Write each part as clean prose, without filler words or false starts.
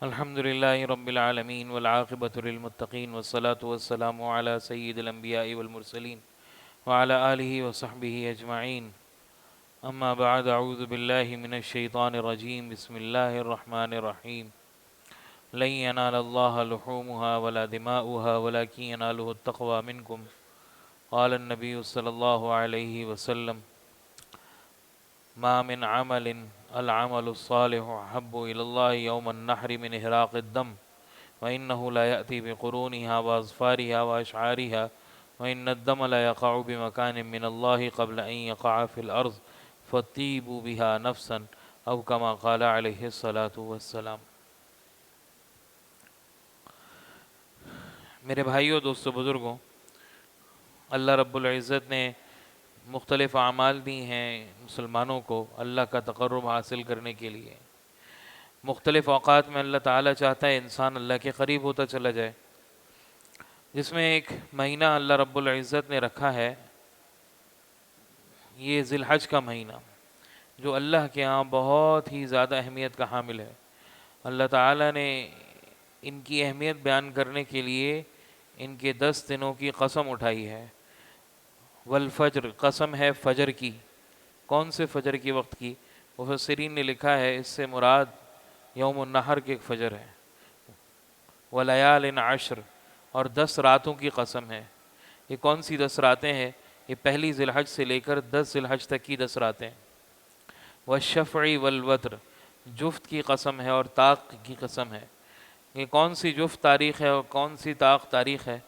الحمد لله رب العالمين والعاقبة للمتقين والصلاة والسلام على سيد الأنبياء والمرسلين وعلى آله وصحبه أجمعين. أما بعد، أعوذ بالله من الشيطان الرجيم. بسم الله الرحمن الرحيم. لن ينال الله لحومها ولا دماؤها ولكن يناله التقوى منكم. قال النبي صلى الله عليه وسلم: ما من عمل العمل الصالح أحب إلى الله يوم النحر من إهراق الدم، وإنه لا يأتي بقرونها وأظفارها وأشعارها، وإن الدم لا يقع بمكان من الله قبل أن يقع في الأرض فطيبوا بها نفسا، أو كما قال عليه الصلاة والسلام. میرے بھائیوں، دوستو، بزرگوں، اللہ رب العزت نے مختلف اعمال دی ہیں مسلمانوں کو اللہ کا تقرب حاصل کرنے کے لیے. مختلف اوقات میں اللہ تعالیٰ چاہتا ہے انسان اللہ کے قریب ہوتا چلا جائے. جس میں ایک مہینہ اللہ رب العزت نے رکھا ہے، یہ ذی الحج کا مہینہ، جو اللہ کے ہاں بہت ہی زیادہ اہمیت کا حامل ہے. اللہ تعالیٰ نے ان کی اہمیت بیان کرنے کے لیے ان کے 10 دنوں کی قسم اٹھائی ہے. والفجر، قسم ہے فجر کی. کون سے فجر کی وقت کی؟ مفسرین نے لکھا ہے اس سے مراد یوم النحر کے فجر ہے. ولیال عشر، اور 10 راتوں کی قسم ہے. یہ کون سی 10 راتیں ہیں؟ یہ پہلی ذی الحج سے لے کر 10 ذی الحج تک کی 10 راتیں. والشفع والوتر، جفت کی قسم ہے اور طاق کی قسم ہے. یہ کون سی جفت تاریخ ہے اور کون سی طاق تاریخ ہے؟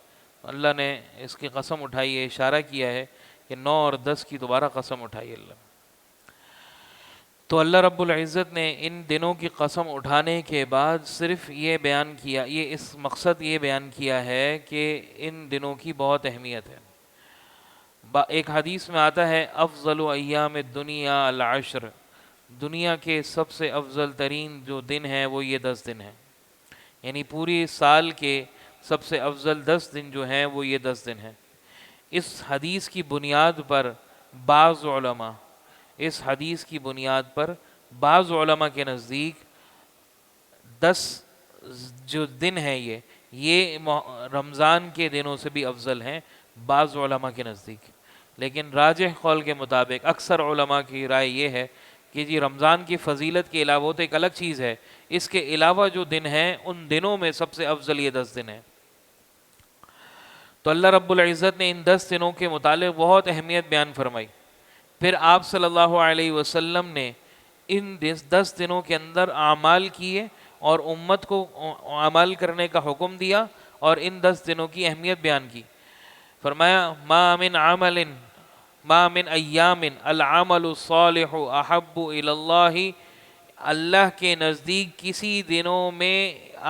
اللہ نے اس کی قسم اٹھائی ہے، اشارہ کیا ہے کہ 9 اور 10 کی دوبارہ قسم اٹھائی اللہ. تو اللہ رب العزت نے ان دنوں کی قسم اٹھانے کے بعد صرف یہ بیان کیا، اس مقصد یہ بیان کیا ہے کہ ان دنوں کی بہت اہمیت ہے. ایک حدیث میں آتا ہے: افضل ایام الدنیا العشر، دنیا کے سب سے افضل ترین جو دن ہیں وہ یہ 10 دن ہیں. یعنی پوری سال کے سب سے افضل 10 دن جو ہیں وہ یہ 10 دن ہیں. اس حدیث کی بنیاد پر بعض علماء کے نزدیک 10 جو دن ہیں یہ رمضان کے دنوں سے بھی افضل ہیں بعض علماء کے نزدیک. لیکن راجح قول کے مطابق اکثر علماء کی رائے یہ ہے کہ جی رمضان کی فضیلت کے علاوہ تو ایک الگ چیز ہے، اس کے علاوہ جو دن ہیں ان دنوں میں سب سے افضل یہ 10 دن ہیں. تو اللہ رب العزت نے ان 10 دنوں کے متعلق بہت اہمیت بیان فرمائی. پھر آپ صلی اللہ علیہ وسلم نے ان 10 دنوں کے اندر اعمال کیے اور امت کو اعمال کرنے کا حکم دیا اور ان 10 دنوں کی اہمیت بیان کی. فرمایا: ما من ایام العمل الصالح احب الی اللہ، اللہ کے نزدیک کسی دنوں میں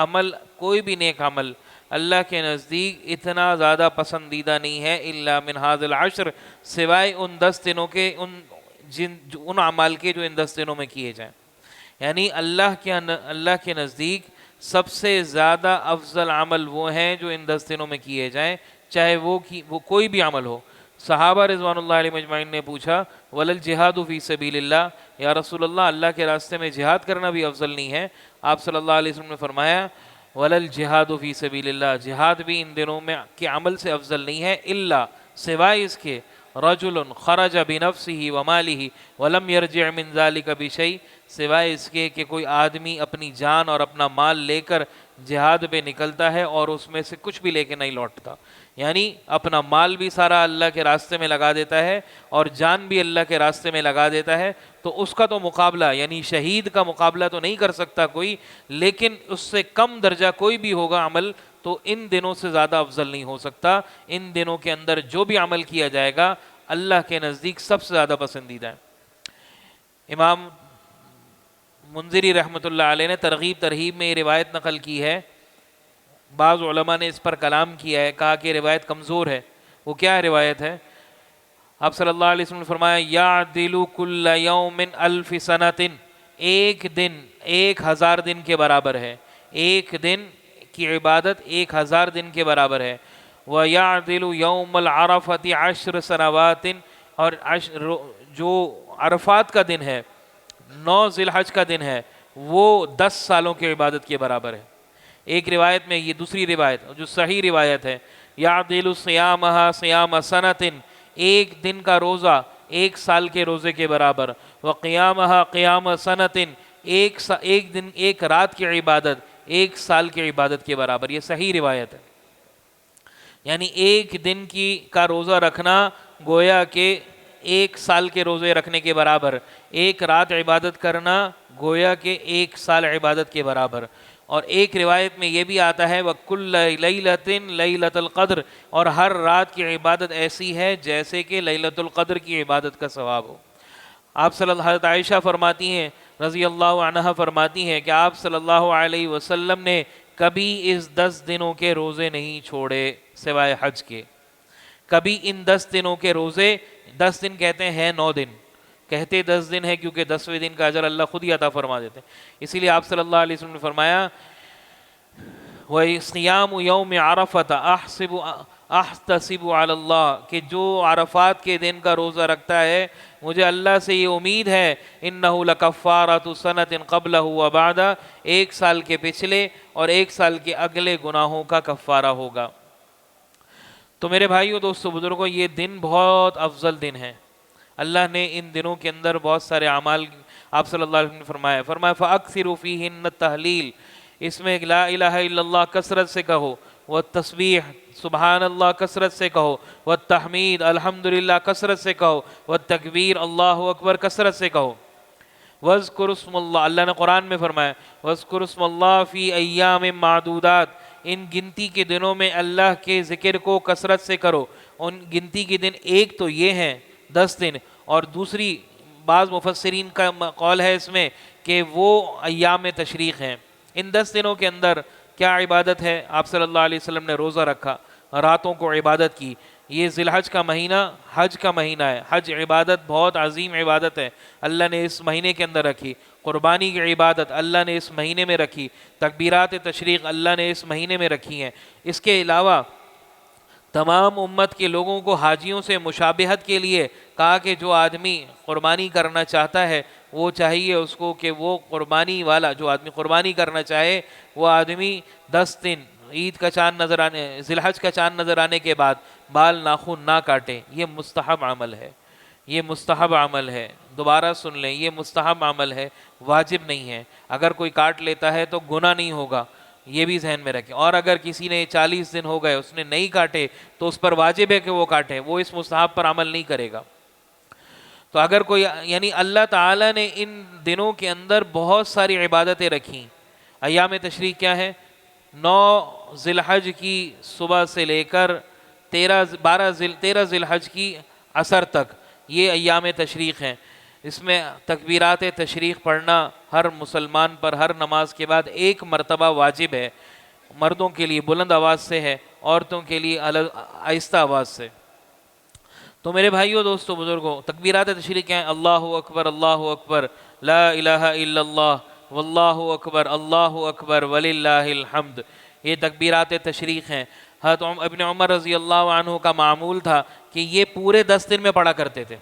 عمل، کوئی بھی نیک عمل اللہ کے نزدیک اتنا زیادہ پسندیدہ نہیں ہے الا من ھذا العشر، سوائے ان 10 دنوں کے، ان اعمال کے جو ان 10 دنوں میں کیے جائیں. یعنی اللہ کے نزدیک سب سے زیادہ افضل عمل وہ ہیں جو ان 10 دنوں میں کیے جائیں، چاہے وہ کوئی بھی عمل ہو. صحابہ رضوان اللہ علیہ مجمعین نے پوچھا: ولل جہاد فی سبیل اللہ، یا رسول اللہ کے راستے میں جہاد کرنا بھی افضل نہیں ہے؟ آپ صلی اللہ علیہ وسلم نے فرمایا: ولل جہاد فی سبیل اللہ، جہاد بھی ان دنوں میں کے عمل سے افضل نہیں ہے، الا، سوائے اس کے، رجل خرج بنفسہ ومالہ ولم یرجع من ذلک بشیء، سوائے اس کے کہ کوئی آدمی اپنی جان اور اپنا مال لے کر جہاد پہ نکلتا ہے اور اس میں سے کچھ بھی لے کے نہیں لوٹتا. یعنی اپنا مال بھی سارا اللہ کے راستے میں لگا دیتا ہے اور جان بھی اللہ کے راستے میں لگا دیتا ہے، تو اس کا تو مقابلہ، یعنی شہید کا مقابلہ تو نہیں کر سکتا کوئی، لیکن اس سے کم درجہ کوئی بھی ہوگا عمل تو ان دنوں سے زیادہ افضل نہیں ہو سکتا. ان دنوں کے اندر جو بھی عمل کیا جائے گا اللہ کے نزدیک سب سے زیادہ پسندیدہ ہے. امام منذری رحمۃ اللہ علیہ نے ترغیب ترہیب میں یہ روایت نقل کی ہے. بعض علماء نے اس پر کلام کیا ہے، کہا کہ روایت کمزور ہے. وہ کیا روایت ہے؟ آپ صلی اللہ علیہ وسلم نے فرمایا: یعدل کل یوم الف سنۃ، ایک دن 1000 دن کے برابر ہے. ایک دن کی عبادت 1000 دن کے برابر ہے. وَيَعْدِلُ يَوْمَ الْعَرَفَةِ 10 سنوات، اور جو عرفات کا دن ہے، 9 ذی الحج کا دن ہے، وہ 10 سالوں کی عبادت کے برابر ہے۔ ایک روایت میں، یہ دوسری روایت جو صحیح روایت ہے، یعدل صیامہا صیام سنۃ، ایک دن کا روزہ ایک سال کے روزے کے برابر، وقیامہا قیام سنۃ، ایک دن ایک رات کی عبادت ایک سال کی عبادت کے برابر۔ یہ صحیح روایت ہے، یعنی ایک دن کا روزہ رکھنا گویا کہ ایک سال کے روزے رکھنے کے برابر، ایک رات عبادت کرنا گویا کہ ایک سال عبادت کے برابر۔ اور ایک روایت میں یہ بھی آتا ہے وَكُلَّ لَيْلَةٍ لَيْلَةَ الْقَدْرِ، اور ہر رات کی عبادت ایسی ہے جیسے کہ لیلۃ القدر کی عبادت کا ثواب ہو۔ آپ صلی اللہ، حضرت عائشہ فرماتی ہیں رضی اللہ عنہا فرماتی ہیں کہ آپ صلی اللہ علیہ وسلم نے کبھی اس 10 دنوں کے روزے نہیں چھوڑے سوائے حج کے۔ کبھی ان 10 دنوں کے روزے، 10 دن کہتے ہیں 9 دن، کہتے 10 دن ہے کیونکہ 10ویں دن کا اجر اللہ خود ہی عطا فرما دیتے ہیں۔ اسی لیے آپ صلی اللہ علیہ وسلم نے فرمایا وَصِيَامُ يَوْمِ عَرَفَةَ احتسب علی اللہ، کہ جو عرفات کے دن کا روزہ رکھتا ہے مجھے اللہ سے یہ امید ہے انہ لکفارۃ سنۃ قبلہ و بعدہ، ایک سال کے پچھلے اور ایک سال کے اگلے گناہوں کا کفارہ ہوگا۔ تو میرے بھائیو، دوستو، بزرگوں، یہ دن بہت افضل دن ہے۔ اللہ نے ان دنوں کے اندر بہت سارے اعمال، آپ صلی اللہ علیہ وسلم نے فرمایا فَأَكْثِرُوا فِيهِنَّ التَّهْلِيلَ، اس میں لا الہ الا اللہ کثرت سے کہو، والتسبیح سبحان اللہ کثرت سے کہو، والتحمید الحمدللہ کثرت سے کہو، والتکبیر اللہ اکبر کثرت سے کہو۔ وَاذْكُرُوا اسْمَ اللہ، اللہ نے قرآن میں فرمایا وَاذْكُرُوا اسْمَ اللَّهِ فِي أَيَّامٍ مَّعْدُودَاتٍ، ان گنتی کے دنوں میں اللہ کے ذکر کو کثرت سے کرو۔ ان گنتی کے دن ایک تو یہ ہیں 10 دن، اور دوسری بعض مفسرین کا قول ہے اس میں کہ وہ ایام تشریق ہیں۔ ان 10 دنوں کے اندر کیا عبادت ہے؟ آپ صلی اللہ علیہ وسلم نے روزہ رکھا، راتوں کو عبادت کی۔ یہ ذی الحج کا مہینہ حج کا مہینہ ہے، حج عبادت بہت عظیم عبادت ہے، اللہ نے اس مہینے کے اندر رکھی۔ قربانی کی عبادت اللہ نے اس مہینے میں رکھی، تکبیرات تشریق اللہ نے اس مہینے میں رکھی ہیں۔ اس کے علاوہ تمام امت کے لوگوں کو حاجیوں سے مشابہت کے لیے کہا کہ جو آدمی قربانی کرنا چاہتا ہے وہ چاہیے اس کو کہ وہ قربانی والا، جو آدمی قربانی کرنا چاہے وہ آدمی 10 دن عید کا چاند نظر آنے، ذی الحج کا چاند نظر آنے کے بعد بال ناخن نہ کاٹے۔ یہ مستحب عمل ہے، یہ مستحب عمل ہے، دوبارہ سن لیں، یہ مستحب عمل ہے، واجب نہیں ہے۔ اگر کوئی کاٹ لیتا ہے تو گناہ نہیں ہوگا، یہ بھی ذہن میں رکھیں۔ اور اگر کسی نے 40 دن ہو گئے اس نے نہیں کاٹے تو اس پر واجب ہے کہ وہ کاٹے، وہ اس مستحب پر عمل نہیں کرے گا۔ تو اگر کوئی، یعنی اللہ تعالیٰ نے ان دنوں کے اندر بہت ساری عبادتیں رکھیں۔ ایام تشریق کیا ہے؟ 9 ذی الحج کی صبح سے لے کر 13 ذی الحج کی عصر تک یہ ایام تشریق ہیں۔ اس میں تکبیرات تشریق پڑھنا ہر مسلمان پر ہر نماز کے بعد ایک مرتبہ واجب ہے، مردوں کے لیے بلند آواز سے ہے، عورتوں کے لیے آہستہ آواز سے۔ تو میرے بھائیو، دوستو، بزرگوں، تکبیرات تشریق ہیں اللہ اکبر لا الہ الا اللہ واللہ اکبر وللہ الحمد، یہ تکبیرات تشریق ہیں۔ حضرت ابن عمر رضی اللہ عنہ کا معمول تھا کہ یہ پورے 10 دن میں پڑھا کرتے تھے،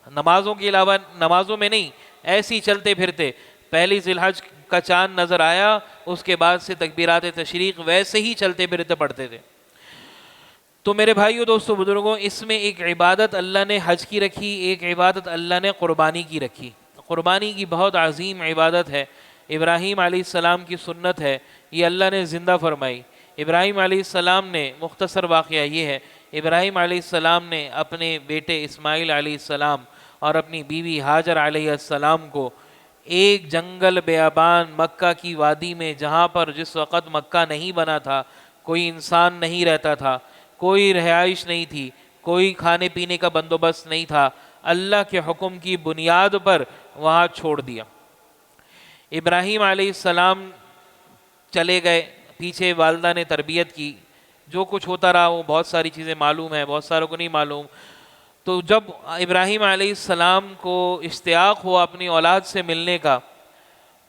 نمازوں کے علاوہ، نمازوں میں نہیں، ایسے ہی چلتے پھرتے۔ پہلی ذی الحج کا چاند نظر آیا اس کے بعد سے تکبیرات تشریق ویسے ہی چلتے پھرتے پڑھتے تھے۔ تو میرے بھائیو، دوستو، بزرگوں، اس میں ایک عبادت اللہ نے حج کی رکھی، ایک عبادت اللہ نے قربانی کی رکھی۔ قربانی کی بہت عظیم عبادت ہے، ابراہیم علیہ السلام کی سنت ہے، یہ اللہ نے زندہ فرمائی۔ ابراہیم علیہ السلام نے، مختصر واقعہ یہ ہے، ابراہیم علیہ السلام نے اپنے بیٹے اسماعیل علیہ السلام اور اپنی بیوی ہاجر علیہ السلام کو ایک جنگل بیابان مکہ کی وادی میں، جہاں پر جس وقت مکہ نہیں بنا تھا، کوئی انسان نہیں رہتا تھا، کوئی رہائش نہیں تھی، کوئی کھانے پینے کا بندوبست نہیں تھا، اللہ کے حکم کی بنیاد پر وہاں چھوڑ دیا۔ ابراہیم علیہ السلام چلے گئے، پیچھے والدہ نے تربیت کی، جو کچھ ہوتا رہا وہ بہت ساری چیزیں معلوم ہیں، بہت ساروں کو نہیں معلوم۔ تو جب ابراہیم علیہ السلام کو اشتیاق ہوا اپنی اولاد سے ملنے کا،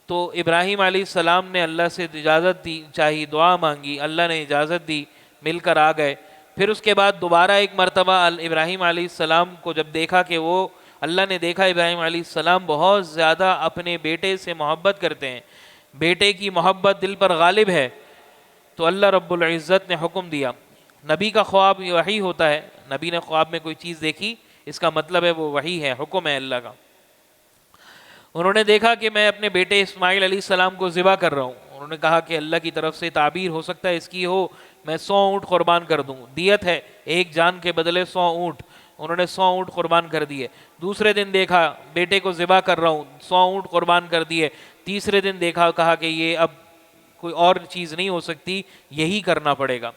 تو ابراہیم علیہ السلام نے اللہ سے اجازت دی، چاہی دعا مانگی، اللہ نے اجازت دی، مل کر آ گئے۔ پھر اس کے بعد دوبارہ ایک مرتبہ ابراہیم علیہ السلام کو جب دیکھا کہ وہ اللہ نے دیکھا ابراہیم علیہ السلام بہت زیادہ اپنے بیٹے سے محبت کرتے ہیں، بیٹے کی محبت دل پر غالب ہے، تو اللہ رب العزت نے حکم دیا. نبی کا خواب وحی ہوتا ہے، نبی نے خواب میں کوئی چیز دیکھی، اس کا مطلب ہے وہ وحی ہے، حکم ہے اللہ کا. انہوں نے دیکھا کہ میں اپنے بیٹے اسماعیل علیہ السلام کو ذبح کر رہا ہوں. انہوں نے کہا کہ اللہ کی طرف سے تعبیر ہو سکتا ہے اس کی ہو، میں 100 اونٹ قربان کر دوں، دیت ہے ایک جان کے بدلے 100 اونٹ. انہوں نے 100 اونٹ قربان کر دیے. دوسرے دن دیکھا بیٹے کو ذبح کر رہا ہوں، 100 اونٹ قربان کر دیے. تیسرے دن دیکھا، کہا کہ یہ اب کوئی اور چیز نہیں ہو سکتی، یہی کرنا پڑے گا.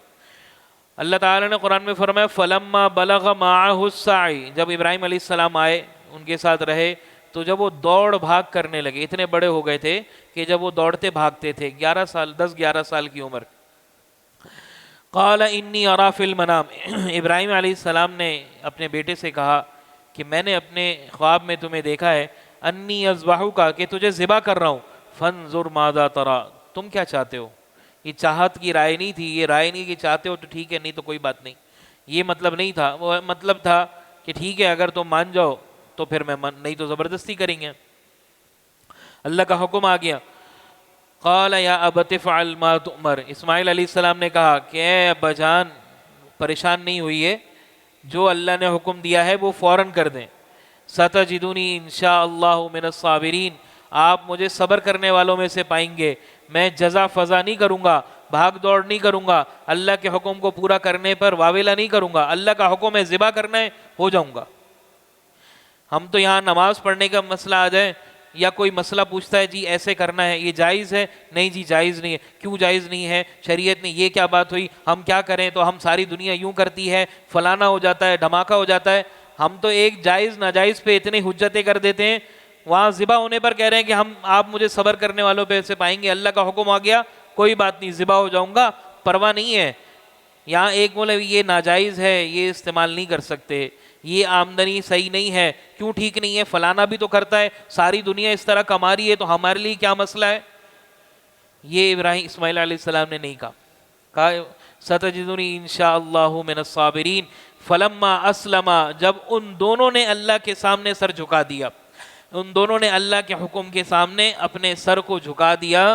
اللہ تعالیٰ نے قرآن میں فرمایا فَلَمَّا بَلَغَ مَعَهُ السَّعْيُ، جب ابراہیم علیہ السلام آئے ان کے ساتھ رہے تو جب وہ دوڑ بھاگ کرنے لگے، اتنے بڑے ہو گئے تھے کہ جب وہ دوڑتے بھاگتے تھے، 10 11 سال کی عمر. قال انی ارا فی المنام، ابراہیم علیہ السلام نے اپنے بیٹے سے کہا کہ میں نے اپنے خواب میں تمہیں دیکھا ہے، انی اذبحک، کہ تجھے ذبح کر رہا ہوں، فانظر ماذا ترى، تم کیا چاہتے ہو. یہ چاہت کی رائے نہیں تھی، یہ رائے نہیں کہ چاہتے ہو تو ٹھیک ہے، نہیں تو کوئی بات نہیں، یہ مطلب نہیں تھا. وہ مطلب تھا کہ ٹھیک ہے اگر تم مان جاؤ تو پھر میں نہیں تو زبردستی کریں گے. اللہ کا حکم آ گیا. قال یا ابت افعل ما تؤمر، اسماعیل علیہ السلام نے کہا کہ اے ابا جان پریشان نہیں ہوئیے، جو اللہ نے حکم دیا ہے وہ فوراً کر دیں. ستجدنی انشاءاللہ من الصابرین، آپ مجھے صبر کرنے والوں میں سے پائیں گے. میں جزا فضا نہیں کروں گا، بھاگ دوڑ نہیں کروں گا، اللہ کے حکم کو پورا کرنے پر واویلا نہیں کروں گا. اللہ کا حکم ہے ذبح کرنا ہے، ہو جاؤں گا. ہم تو یہاں نماز پڑھنے کا مسئلہ آ جائے یا کوئی مسئلہ پوچھتا ہے جی ایسے کرنا ہے، یہ جائز ہے؟ نہیں جی جائز نہیں ہے. کیوں جائز نہیں ہے؟ شریعت نے یہ کیا بات ہوئی، ہم کیا کریں، تو ہم ساری دنیا یوں کرتی ہے، فلانا ہو جاتا ہے، دھماکہ ہو جاتا ہے. ہم تو ایک جائز ناجائز پہ اتنی حجتیں کر دیتے ہیں، وہاں ذبح ہونے پر کہہ رہے ہیں کہ آپ مجھے صبر کرنے والوں پہ سے پائیں گے. اللہ کا حکم آ گیا، کوئی بات نہیں، ذبح ہو جاؤں گا، پرواہ نہیں ہے. یہاں ایک بولے یہ ناجائز ہے، یہ استعمال نہیں کر سکتے، یہ آمدنی صحیح نہیں ہے. کیوں ٹھیک نہیں ہے؟ فلانا بھی تو کرتا ہے، ساری دنیا اس طرح کما رہی ہے، تو ہمارے لیے کیا مسئلہ ہے؟ یہ ابراہیم اسماعیل علیہ السلام نے نہیں کہا ستجدنی انشاءاللہ من الصابرین. فلما اسلما، جب ان دونوں نے اللہ کے سامنے سر جھکا دیا، ان دونوں نے اللہ کے حکم کے سامنے اپنے سر کو جھکا دیا.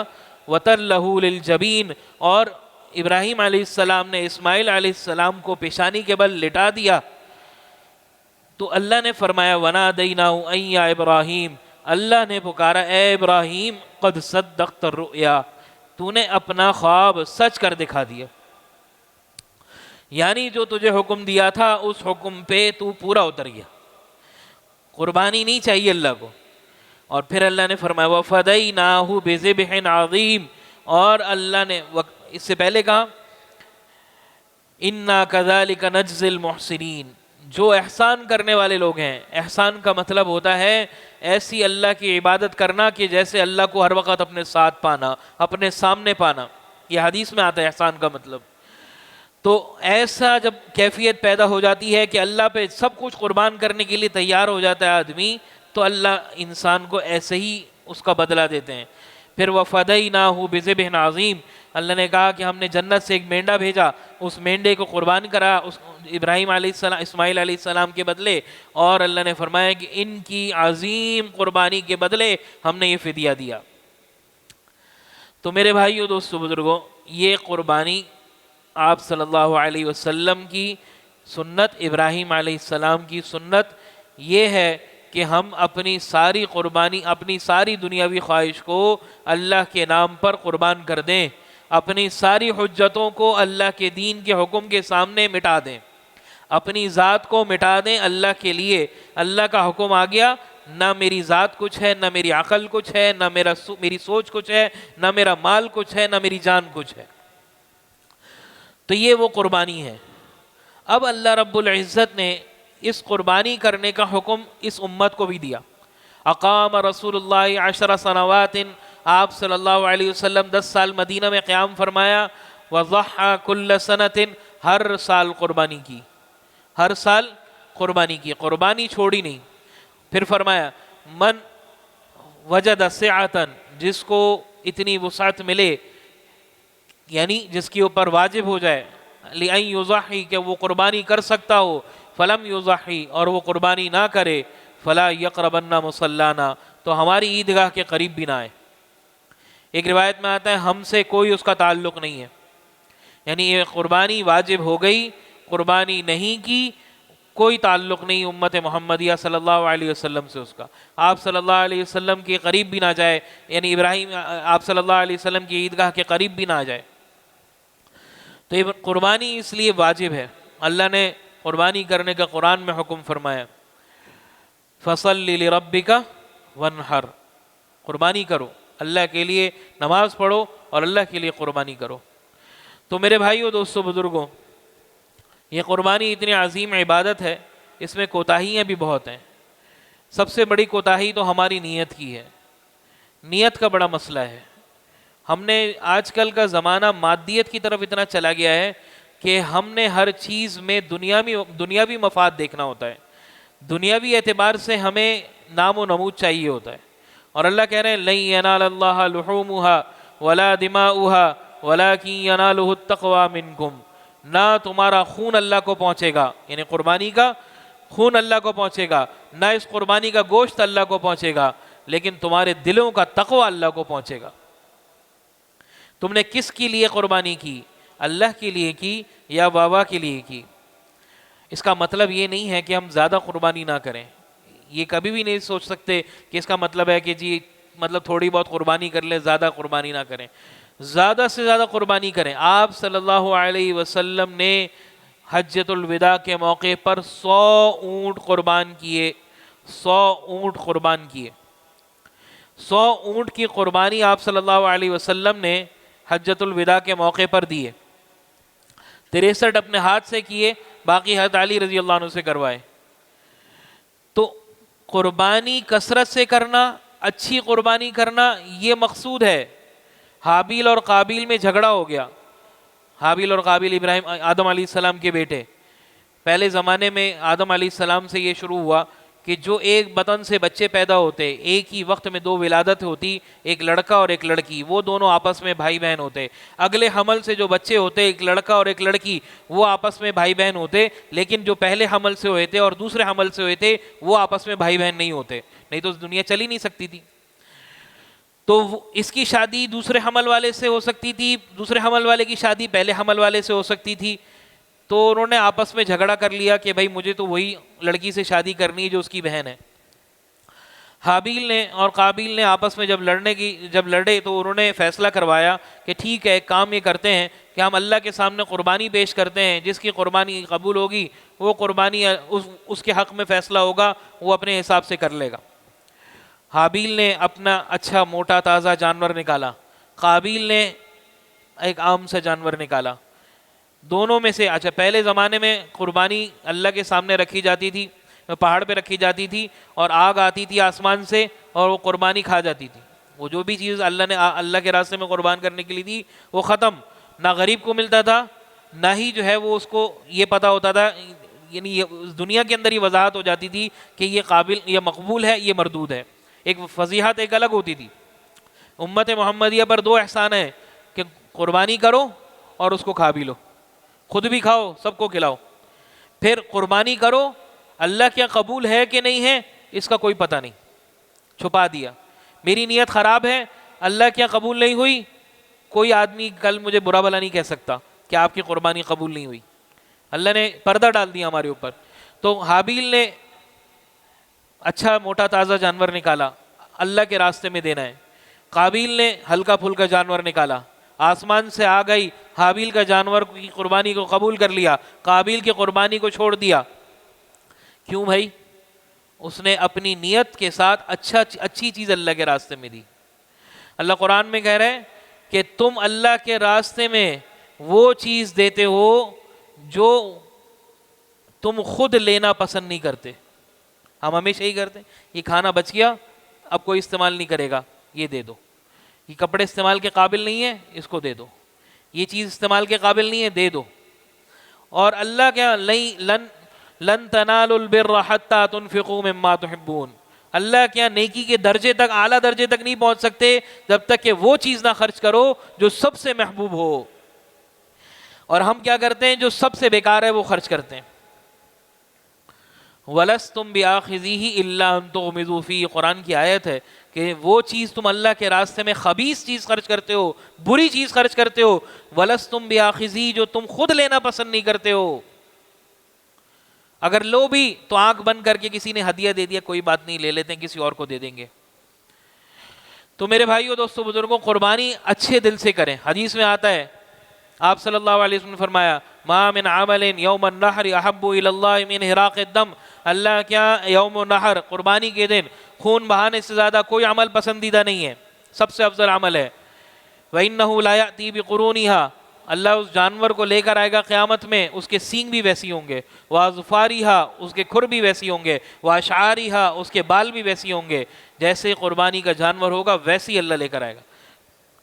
وَتَلَّهُ لِلْجَبِينِ، اور ابراہیم علیہ السلام نے اسماعیل علیہ السلام کو پیشانی کے بل لٹا دیا. تو اللہ نے فرمایا وَنَادَيْنَاهُ أَن يَا إِبْرَاهِيمُ، اللہ نے پکارا اے ابراہیم، قد صدقت الرؤیا، تو نے اپنا خواب سچ کر دکھا دیا. یعنی جو تجھے حکم دیا تھا اس حکم پہ تو پورا اتر گیا. قربانی نہیں چاہیے اللہ کو. اور پھر اللہ نے فرمایا وَفَدَيْنَاهُ بِذِبْحٍ عَظِيمٍ، اور اللہ نے اس سے پہلے کہا اِنَّا كَذَلِكَ نَجْزِي الْمُحْسِنِينَ، جو احسان کرنے والے لوگ ہیں. احسان کا مطلب ہوتا ہے ایسی اللہ کی عبادت کرنا کہ جیسے اللہ کو ہر وقت اپنے ساتھ پانا، اپنے سامنے پانا. یہ حدیث میں آتا ہے احسان کا مطلب. تو ایسا جب کیفیت پیدا ہو جاتی ہے کہ اللہ پہ سب کچھ قربان کرنے کے لیے تیار ہو جاتا ہے آدمی، تو اللہ انسان کو ایسے ہی اس کا بدلہ دیتے ہیں. پھر وَفَدَيْنَاهُ بِذِبْحٍ عَظِيمٍ، اللہ نے کہا کہ ہم نے جنت سے ایک مینڈا بھیجا، اس مینڈے کو قربان کرا ابراہیم علیہ السلام اسماعیل علیہ السلام کے بدلے. اور اللہ نے فرمایا کہ ان کی عظیم قربانی کے بدلے ہم نے یہ فدیہ دیا. تو میرے بھائیو، دوستو، بزرگوں، یہ قربانی آپ صلی اللہ علیہ وسلم کی سنت، ابراہیم علیہ السلام کی سنت یہ ہے کہ ہم اپنی ساری قربانی، اپنی ساری دنیاوی خواہش کو اللہ کے نام پر قربان کر دیں، اپنی ساری حجتوں کو اللہ کے دین کے حکم کے سامنے مٹا دیں، اپنی ذات کو مٹا دیں اللہ کے لیے. اللہ کا حکم آ گیا، نہ میری ذات کچھ ہے، نہ میری عقل کچھ ہے، نہ میری سوچ کچھ ہے، نہ میرا مال کچھ ہے، نہ میری جان کچھ ہے. تو یہ وہ قربانی ہے. اب اللہ رب العزت نے اس قربانی کرنے کا حکم اس امت کو بھی دیا. اقام رسول اللہ 10 سنوات، آپ صلی اللہ علیہ وسلم 10 سال مدینہ میں قیام فرمایا. وضحى كل سنة، ہر سال قربانی کی، ہر سال قربانی کی، قربانی چھوڑی نہیں. پھر فرمایا من وجد سعة، جس کو اتنی وسعت ملے، یعنی جس کے اوپر واجب ہو جائے، لِأَن يُضَحِّي، کہ وہ قربانی کر سکتا ہو، فَلَمْ يُضَحِّي، اور وہ قربانی نہ کرے، فلا یقربن مصلانا، تو ہماری عیدگاہ کے قریب بھی نہ آئے۔ ایک روایت میں آتا ہے ہم سے کوئی اس کا تعلق نہیں ہے، یعنی یہ قربانی واجب ہو گئی، قربانی نہیں کی، کوئی تعلق نہیں امت محمدیہ صلی اللہ علیہ وسلم سے اس کا، آپ صلی اللہ علیہ وسلم کے قریب بھی نہ جائے، یعنی ابراہیم آپ صلی اللہ علیہ وسلم کی عیدگاہ کے قریب بھی نہ جائے۔ تو یہ قربانی اس لیے واجب ہے، اللہ نے قربانی کرنے کا قرآن میں حکم فرمایا، فَصَلِّ لِرَبِّكَ وَانْحَرْ، قربانی کرو، اللہ کے لیے نماز پڑھو اور اللہ کے لیے قربانی کرو۔ تو میرے بھائیو، دوستو، بزرگوں، یہ قربانی اتنی عظیم عبادت ہے، اس میں کوتاہیاں بھی بہت ہیں۔ سب سے بڑی کوتاہی تو ہماری نیت کی ہے، نیت کا بڑا مسئلہ ہے۔ ہم نے آج کل کا زمانہ مادیت کی طرف اتنا چلا گیا ہے کہ ہم نے ہر چیز میں دنیاوی مفاد دیکھنا ہوتا ہے، دنیاوی اعتبار سے ہمیں نام و نمود چاہیے ہوتا ہے، اور اللہ کہہ رہے ہیں لن ینال اللہ لحومها ولا دماؤها ولکن ینالہ التقوی منکم، نہ تمہارا خون اللہ کو پہنچے گا، یعنی قربانی کا خون اللہ کو پہنچے گا، نہ اس قربانی کا گوشت اللہ کو پہنچے گا، لیکن تمہارے دلوں کا تقوی اللہ کو پہنچے گا۔ تم نے کس کے لیے قربانی کی؟ اللہ کے لیے کی یا بابا کے لیے کی؟ اس کا مطلب یہ نہیں ہے کہ ہم زیادہ قربانی نہ کریں، یہ کبھی بھی نہیں سوچ سکتے کہ اس کا مطلب ہے کہ جی مطلب تھوڑی بہت قربانی کر لیں، زیادہ قربانی نہ کریں۔ زیادہ سے زیادہ قربانی کریں۔ آپ صلی اللہ علیہ وسلم نے حجۃ الوداع کے موقع پر 100 اونٹ قربان کیے، 100 اونٹ قربان کیے، 100 اونٹ کی قربانی آپ صلی اللہ علیہ وسلم نے حجۃ الوداع کے موقع پر دیے، 63 اپنے ہاتھ سے کیے، باقی حضرت علی رضی اللہ عنہ سے کروائے۔ تو قربانی کثرت سے کرنا، اچھی قربانی کرنا، یہ مقصود ہے۔ حابیل اور قابیل میں جھگڑا ہو گیا، حابیل اور قابیل ابراہیم آدم علیہ السلام کے بیٹے۔ پہلے زمانے میں آدم علیہ السلام سے یہ شروع ہوا کہ جو ایک بطن سے بچے پیدا ہوتے، ایک ہی وقت میں 2 ولادت ہوتی، ایک لڑکا اور ایک لڑکی، وہ دونوں آپس میں بھائی بہن ہوتے۔ اگلے حمل سے جو بچے ہوتے، ایک لڑکا اور ایک لڑکی، وہ آپس میں بھائی بہن ہوتے، لیکن جو پہلے حمل سے ہوئے تھے اور دوسرے حمل سے ہوئے تھے وہ آپس میں بھائی بہن نہیں ہوتے، نہیں تو دنیا چل ہی نہیں سکتی تھی۔ تو اس کی شادی دوسرے حمل والے سے ہو سکتی تھی، دوسرے حمل والے کی شادی پہلے حمل والے سے ہو سکتی تھی۔ تو انہوں نے آپس میں جھگڑا کر لیا کہ بھائی مجھے تو وہی لڑکی سے شادی کرنی ہے جو اس کی بہن ہے۔ حابیل نے اور قابیل نے آپس میں جب لڑے تو انہوں نے فیصلہ کروایا کہ ٹھیک ہے، ایک کام یہ کرتے ہیں کہ ہم اللہ کے سامنے قربانی پیش کرتے ہیں، جس کی قربانی قبول ہوگی وہ قربانی اس کے حق میں فیصلہ ہوگا، وہ اپنے حساب سے کر لے گا۔ حابیل نے اپنا اچھا موٹا تازہ جانور نکالا، قابیل نے ایک عام سا جانور نکالا۔ دونوں میں سے اچھا، پہلے زمانے میں قربانی اللہ کے سامنے رکھی جاتی تھی، پہاڑ پہ رکھی جاتی تھی، اور آگ آتی تھی آسمان سے اور وہ قربانی کھا جاتی تھی۔ وہ جو بھی چیز اللہ نے اللہ کے راستے میں قربان کرنے کے لیے دی وہ ختم، نہ غریب کو ملتا تھا، نہ ہی جو ہے وہ اس کو یہ پتہ ہوتا تھا، یعنی دنیا کے اندر یہ وضاحت ہو جاتی تھی کہ یہ قابل، یہ مقبول ہے، یہ مردود ہے۔ ایک فضیحت ایک الگ ہوتی تھی۔ امت محمدیہ پر 2 احسان ہیں کہ قربانی کرو اور اس کو کھا بھی لو، خود بھی کھاؤ، سب کو کھلاؤ۔ پھر قربانی کرو، اللہ کیا قبول ہے کہ نہیں ہے اس کا کوئی پتہ نہیں، چھپا دیا۔ میری نیت خراب ہے، اللہ کیا قبول نہیں ہوئی، کوئی آدمی کل مجھے برا بھلا نہیں کہہ سکتا کہ آپ کی قربانی قبول نہیں ہوئی، اللہ نے پردہ ڈال دیا ہمارے اوپر۔ تو حابیل نے اچھا موٹا تازہ جانور نکالا، اللہ کے راستے میں دینا ہے۔ قابیل نے ہلکا پھلکا جانور نکالا، آسمان سے آ گئی، حابیل کا جانور کی قربانی کو قبول کر لیا، قابیل کی قربانی کو چھوڑ دیا۔ کیوں بھائی؟ اس نے اپنی نیت کے ساتھ اچھی چیز اللہ کے راستے میں دی۔ اللہ قرآن میں کہہ رہے ہیں کہ تم اللہ کے راستے میں وہ چیز دیتے ہو جو تم خود لینا پسند نہیں کرتے۔ ہم ہمیشہ یہی کرتے ہیں، یہ کھانا بچ گیا اب کوئی استعمال نہیں کرے گا، یہ دے دو۔ یہ کپڑے استعمال کے قابل نہیں ہے، اس کو دے دو۔ یہ چیز استعمال کے قابل نہیں ہے، دے دو۔ اور اللہ کیا، لن تنالوا البر حتى تنفقوا مما تحبون، اللہ کیا نیکی کے درجے تک، اعلیٰ درجے تک نہیں پہنچ سکتے جب تک کہ وہ چیز نہ خرچ کرو جو سب سے محبوب ہو۔ اور ہم کیا کرتے ہیں؟ جو سب سے بیکار ہے وہ خرچ کرتے ہیں۔ وَلَسْتُمْ بِآخِذِيهِ إِلَّا أَن تُغْمِضُوا فِيهِ، قرآن کی آیت ہے کہ وہ چیز تم اللہ کے راستے میں خبیث چیز خرچ کرتے ہو، بری چیز خرچ کرتے ہو، وَلَسْتُمْ بِآخِذِيهِ، جو تم خود لینا پسند نہیں کرتے ہو، اگر لو بھی تو آنکھ بند کر کے کسی نے ہدیہ دے دیا کوئی بات نہیں، لے لیتے ہیں کسی اور کو دے دیں گے۔ تو میرے بھائیو دوستو بزرگوں، قربانی اچھے دل سے کریں۔ حدیث میں آتا ہے، آپ صلی اللہ علیہ وسلم نے فرمایا ما من عمل یوم النحر احب الی اللہ من حراق الدم، اللہ کیا یوم النحر قربانی کے دن خون بہانے سے زیادہ کوئی عمل پسندیدہ نہیں ہے، سب سے افضل عمل ہے۔ وَإِنَّهُ لَا يَأْتِي بِقُرُونِهَا، اللہ اس جانور کو لے کر آئے گا قیامت میں، اس کے سینگ بھی ویسی ہوں گے، وَأَظْفَارِهَا، اس کے کھر بھی ویسی ہوں گے، وَأَشْعَارِهَا، اس کے بال بھی ویسی ہوں گے، جیسے قربانی کا جانور ہوگا ویسی اللہ لے کر آئے گا۔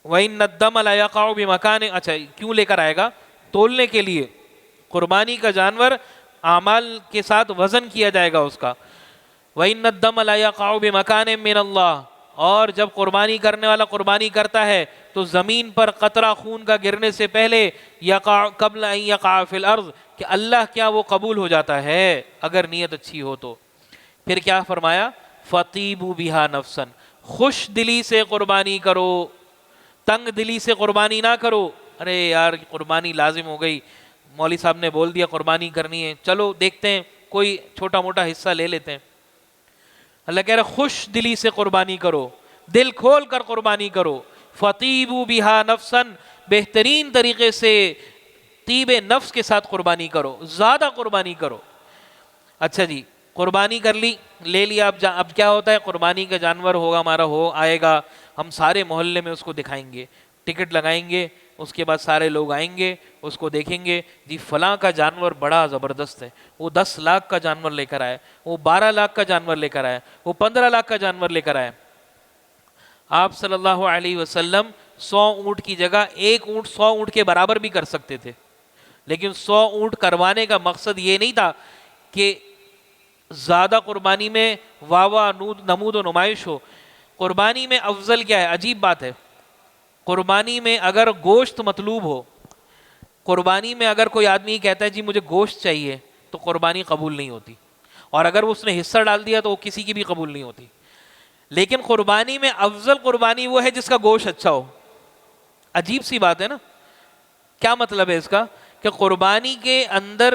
وَإِنَّ الدَّمَ لَا يَقَعُ بِمَكَانٍ، اچھا کیوں لے کر آئے گا؟ تولنے کے لیے، قربانی کا جانور اعمال کے ساتھ وزن کیا جائے گا اس کا۔ وَإِنَّ الدَّمَ لَا يَقَعُ بِمَكَانٍ مِّنَ اللَّهِ، اور جب قربانی کرنے والا قربانی کرتا ہے تو زمین پر قطرہ خون کا گرنے سے پہلے یقع قبل ان یقع فی الارض، کہ اللہ کیا وہ قبول ہو جاتا ہے اگر نیت اچھی ہو تو۔ پھر کیا فرمایا؟ فَطِيبُوا بِهَا نَفْسًا، خوش دلی سے قربانی کرو، تنگ دلی سے قربانی نہ کرو، ارے یار قربانی لازم ہو گئی، مولوی صاحب نے بول دیا قربانی کرنی ہے، چلو دیکھتے ہیں کوئی چھوٹا موٹا حصہ لے لیتے ہیں۔ اللہ کہہ رہا خوش دلی سے قربانی کرو، دل کھول کر قربانی کرو۔ فَطِيبُوا بِهَا نَفْسًا، بہترین طریقے سے طیب نفس کے ساتھ قربانی کرو، زیادہ قربانی کرو۔ اچھا جی قربانی کر لی، لے لیا، اب کیا ہوتا ہے؟ قربانی کا جانور ہوگا ہمارا، آئے گا، ہم سارے محلے میں اس کو دکھائیں گے، ٹکٹ لگائیں گے، اس کے بعد سارے لوگ آئیں گے، اس کو دیکھیں گے، جی فلاں کا جانور بڑا زبردست ہے، وہ 10 لاکھ کا جانور لے کر آئے، وہ 12 لاکھ کا جانور لے کر آئے، وہ 15 لاکھ کا جانور لے کر آئے۔ آپ صلی اللہ علیہ وسلم 100 اونٹ کی جگہ ایک اونٹ 100 اونٹ کے برابر بھی کر سکتے تھے، لیکن 100 اونٹ کروانے کا مقصد یہ نہیں تھا کہ زیادہ قربانی میں واہ نمود و نمائش ہو۔ قربانی میں افضل کیا ہے؟ عجیب بات ہے، قربانی میں اگر گوشت مطلوب ہو، قربانی میں اگر کوئی آدمی کہتا ہے جی مجھے گوشت چاہیے، تو قربانی قبول نہیں ہوتی، اور اگر اس نے حصہ ڈال دیا تو وہ کسی کی بھی قبول نہیں ہوتی۔ لیکن قربانی میں افضل قربانی وہ ہے جس کا گوشت اچھا ہو۔ عجیب سی بات ہے نا، کیا مطلب ہے اس کا؟ کہ قربانی کے اندر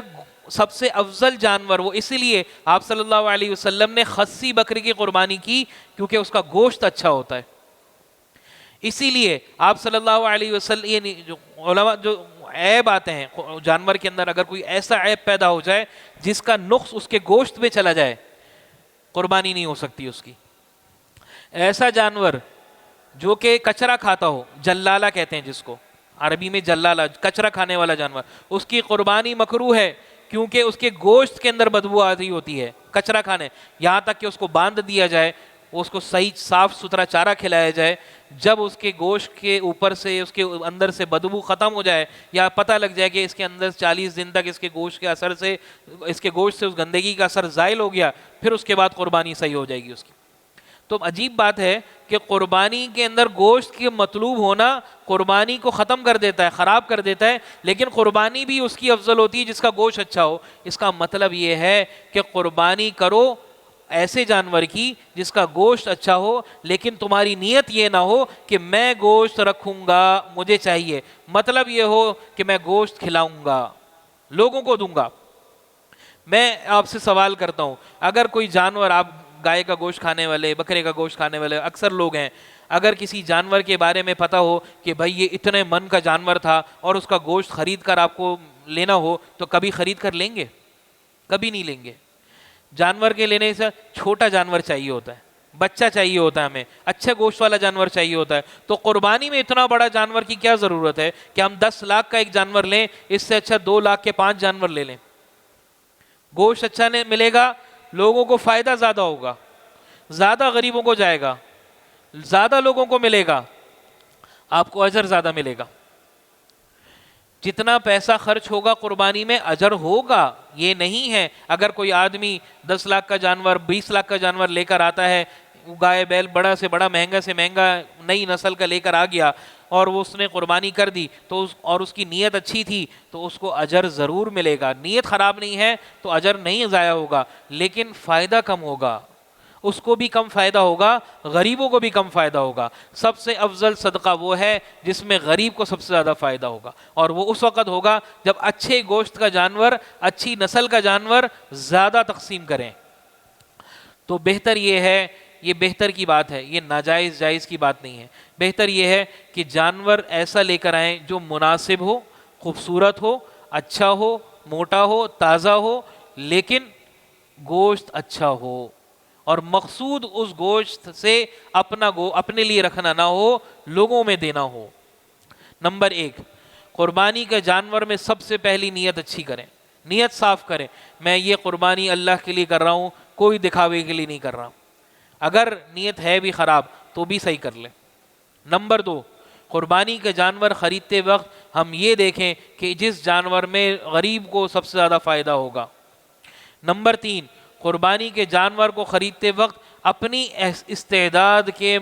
سب سے افضل جانور وہ، اسی لیے آپ صلی اللہ علیہ وسلم نے خصی بکری کی قربانی کی، کیونکہ اس کا گوشت اچھا ہوتا ہے۔ اسی لیے آپ صلی اللہ علیہ وسلم، یہ جو علماء جو عیب آتے ہیں جانور کے اندر، اگر کوئی ایسا عیب پیدا ہو جائے جس کا نقص اس کے گوشت میں چلا جائے، قربانی نہیں ہو سکتی اس کی۔ ایسا جانور جو کہ کچرا کھاتا ہو، جلالہ کہتے ہیں جس کو عربی میں، جلالہ کچرا کھانے والا جانور، اس کی قربانی مکروہ ہے، کیونکہ اس کے گوشت کے اندر بدبو آتی ہوتی ہے کچرا کھانے، یہاں تک کہ اس کو باندھ دیا جائے، اس کو صحیح صاف ستھرا چارہ کھلایا جائے، جب اس کے گوشت کے اوپر سے اس کے اندر سے بدبو ختم ہو جائے، یا پتہ لگ جائے کہ اس کے اندر 40 دن تک اس کے گوشت کے اثر سے، اس کے گوشت سے اس گندگی کا اثر زائل ہو گیا، پھر اس کے بعد قربانی صحیح ہو جائے گی اس کی۔ تو عجیب بات ہے کہ قربانی کے اندر گوشت کے مطلوب ہونا قربانی کو ختم کر دیتا ہے، خراب کر دیتا ہے، لیکن قربانی بھی اس کی افضل ہوتی ہے جس کا گوشت اچھا ہو۔ اس کا مطلب یہ ہے کہ قربانی کرو ایسے جانور کی جس کا گوشت اچھا ہو، لیکن تمہاری نیت یہ نہ ہو کہ میں گوشت رکھوں گا، مجھے چاہیے، مطلب یہ ہو کہ میں گوشت کھلاؤں گا، لوگوں کو دوں گا۔ میں آپ سے سوال کرتا ہوں، اگر کوئی جانور، آپ گائے کا گوشت کھانے والے، بکرے کا گوشت کھانے والے اکثر لوگ ہیں، اگر کسی جانور کے بارے میں پتہ ہو کہ بھائی یہ اتنے من کا جانور تھا اور اس کا گوشت خرید کر آپ کو لینا ہو، تو کبھی خرید کر لیں گے؟ کبھی نہیں لیں گے۔ جانور کے لینے سے چھوٹا جانور چاہیے ہوتا ہے، بچہ چاہیے ہوتا ہے، ہمیں اچھے گوشت والا جانور چاہیے ہوتا ہے۔ تو قربانی میں اتنا بڑا جانور کی کیا ضرورت ہے کہ ہم 10 لاکھ کا ایک جانور لیں؟ اس سے اچھا 2 لاکھ کے 5 جانور لے لیں، گوشت اچھا نہیں ملے گا، لوگوں کو فائدہ زیادہ ہوگا، زیادہ غریبوں کو جائے گا، زیادہ لوگوں کو ملے گا، آپ کو اجر زیادہ ملے گا۔ جتنا پیسہ خرچ ہوگا قربانی میں اجر ہوگا، یہ نہیں ہے اگر کوئی آدمی 10 لاکھ کا جانور، 20 لاکھ کا جانور لے کر آتا ہے، گائے بیل بڑا سے بڑا، مہنگا سے مہنگا نئی نسل کا لے کر آ گیا، اور وہ اس نے قربانی کر دی تو اور اس کی نیت اچھی تھی تو اس کو اجر ضرور ملے گا. نیت خراب نہیں ہے تو اجر نہیں ضائع ہوگا, لیکن فائدہ کم ہوگا, اس کو بھی کم فائدہ ہوگا, غریبوں کو بھی کم فائدہ ہوگا. سب سے افضل صدقہ وہ ہے جس میں غریب کو سب سے زیادہ فائدہ ہوگا, اور وہ اس وقت ہوگا جب اچھے گوشت کا جانور, اچھی نسل کا جانور زیادہ تقسیم کریں. تو بہتر یہ ہے, یہ بہتر کی بات ہے, یہ ناجائز جائز کی بات نہیں ہے. بہتر یہ ہے کہ جانور ایسا لے کر آئیں جو مناسب ہو, خوبصورت ہو, اچھا ہو, موٹا ہو, تازہ ہو, لیکن گوشت اچھا ہو, اور مقصود اس گوشت سے اپنے لیے رکھنا نہ ہو, لوگوں میں دینا ہو. نمبر 1, قربانی کے جانور میں سب سے پہلی نیت اچھی کریں, نیت صاف کریں. میں یہ قربانی اللہ کے لیے کر رہا ہوں, کوئی دکھاوے کے لیے نہیں کر رہا. اگر نیت ہے بھی خراب تو بھی صحیح کر لیں. نمبر 2, قربانی کے جانور خریدتے وقت ہم یہ دیکھیں کہ جس جانور میں غریب کو سب سے زیادہ فائدہ ہوگا. نمبر 3, قربانی کے جانور کو خریدتے وقت اپنی استعداد کے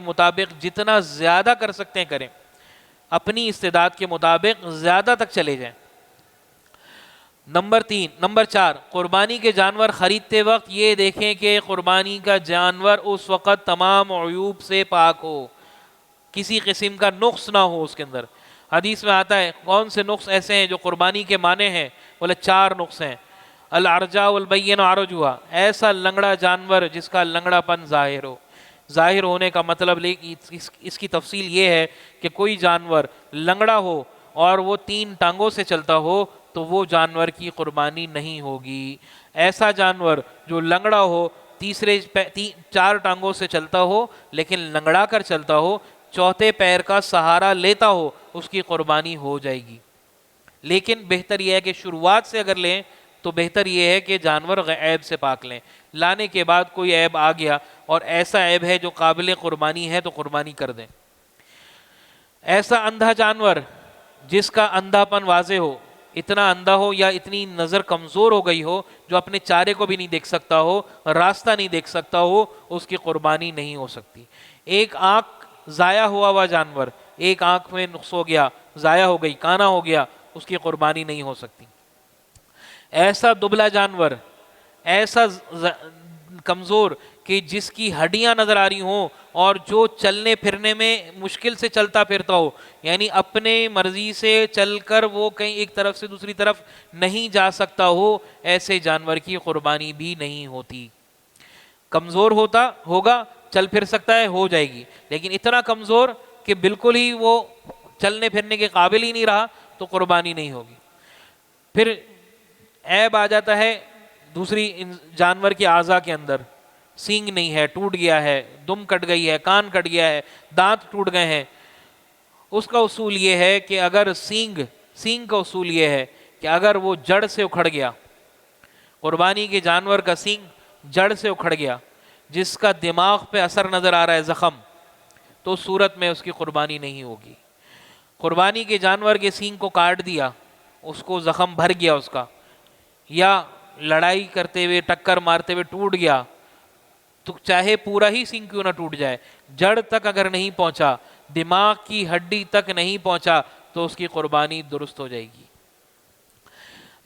مطابق جتنا زیادہ کر سکتے ہیں کریں, اپنی استعداد کے مطابق زیادہ تک چلے جائیں. نمبر 4, قربانی کے جانور خریدتے وقت یہ دیکھیں کہ قربانی کا جانور اس وقت تمام عیوب سے پاک ہو, کسی قسم کا نقص نہ ہو اس کے اندر. حدیث میں آتا ہے کون سے نقص ایسے ہیں جو قربانی کے معنی ہیں, بولے 4 نقص ہیں. الارجاء والبین عرجها, ایسا لنگڑا جانور جس کا لنگڑا پن ظاہر ہو. ظاہر ہونے کا مطلب اس کی تفصیل یہ ہے کہ کوئی جانور لنگڑا ہو اور وہ 3 ٹانگوں سے چلتا ہو تو وہ جانور کی قربانی نہیں ہوگی. ایسا جانور جو لنگڑا ہو, 4 ٹانگوں سے چلتا ہو لیکن لنگڑا کر چلتا ہو, چوتھے پیر کا سہارا لیتا ہو, اس کی قربانی ہو جائے گی. لیکن بہتر یہ ہے کہ شروعات سے اگر لیں تو بہتر یہ ہے کہ جانور عیب سے پاک لیں. لانے کے بعد کوئی عیب آ گیا اور ایسا عیب ہے جو قابل قربانی ہے تو قربانی کر دیں. ایسا اندھا جانور جس کا اندھا پن واضح ہو, اتنا اندھا ہو یا اتنی نظر کمزور ہو گئی ہو جو اپنے چارے کو بھی نہیں دیکھ سکتا ہو, راستہ نہیں دیکھ سکتا ہو, اس کی قربانی نہیں ہو سکتی. ایک آنکھ ضائع ہوا جانور, ایک آنکھ میں نقص ہو گیا, ضائع ہو گئی, کانا ہو گیا, اس کی قربانی نہیں ہو سکتی. ایسا دبلا جانور, ایسا کمزور کہ جس کی ہڈیاں نظر آ رہی ہوں اور جو چلنے پھرنے میں مشکل سے چلتا پھرتا ہو, یعنی اپنے مرضی سے چل کر وہ کہیں ایک طرف سے دوسری طرف نہیں جا سکتا ہو, ایسے جانور کی قربانی بھی نہیں ہوتی. کمزور ہوگا, چل پھر سکتا ہے, ہو جائے گی, لیکن اتنا کمزور کہ بالکل ہی وہ چلنے پھرنے کے قابل ہی نہیں رہا تو قربانی نہیں ہوگی. پھر عیب آ جاتا ہے دوسری جانور کے اعضاء کے اندر, سینگ نہیں ہے, ٹوٹ گیا ہے, دم کٹ گئی ہے, کان کٹ گیا ہے, دانت ٹوٹ گئے ہیں. اس کا اصول یہ ہے کہ اگر سینگ کا اصول یہ ہے کہ اگر وہ جڑ سے اکھڑ گیا, قربانی کے جانور کا سینگ جڑ سے اکھڑ گیا, جس کا دماغ پہ اثر نظر آ رہا ہے زخم, تو اس صورت میں اس کی قربانی نہیں ہوگی. قربانی کے جانور کے سینگ کو کاٹ دیا, اس کو زخم بھر گیا اس کا, یا لڑائی کرتے ہوئے ٹکر مارتے ہوئے ٹوٹ گیا, تو چاہے پورا ہی سینگ کیوں نہ ٹوٹ جائے, جڑ تک اگر نہیں پہنچا, دماغ کی ہڈی تک نہیں پہنچا, تو اس کی قربانی درست ہو جائے گی.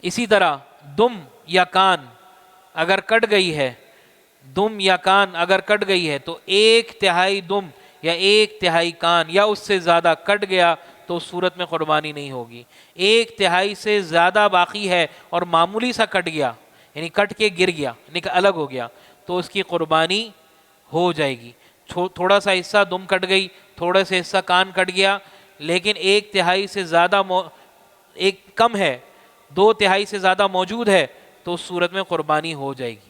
اسی طرح دم یا کان اگر کٹ گئی ہے, دم یا کان اگر کٹ گئی ہے تو 1/3 دم یا 1/3 کان یا اس سے زیادہ کٹ گیا تو اس صورت میں قربانی نہیں ہوگی. 1/3 سے زیادہ باقی ہے اور معمولی سا کٹ گیا, یعنی کٹ کے گر گیا, الگ ہو گیا, تو اس کی قربانی ہو جائے گی. تھوڑا سا حصہ دم کٹ گئی, تھوڑا سا حصہ کان کٹ گیا, لیکن 1/3 سے زیادہ ایک کم ہے, 2/3 سے زیادہ موجود ہے, تو اس صورت میں قربانی ہو جائے گی.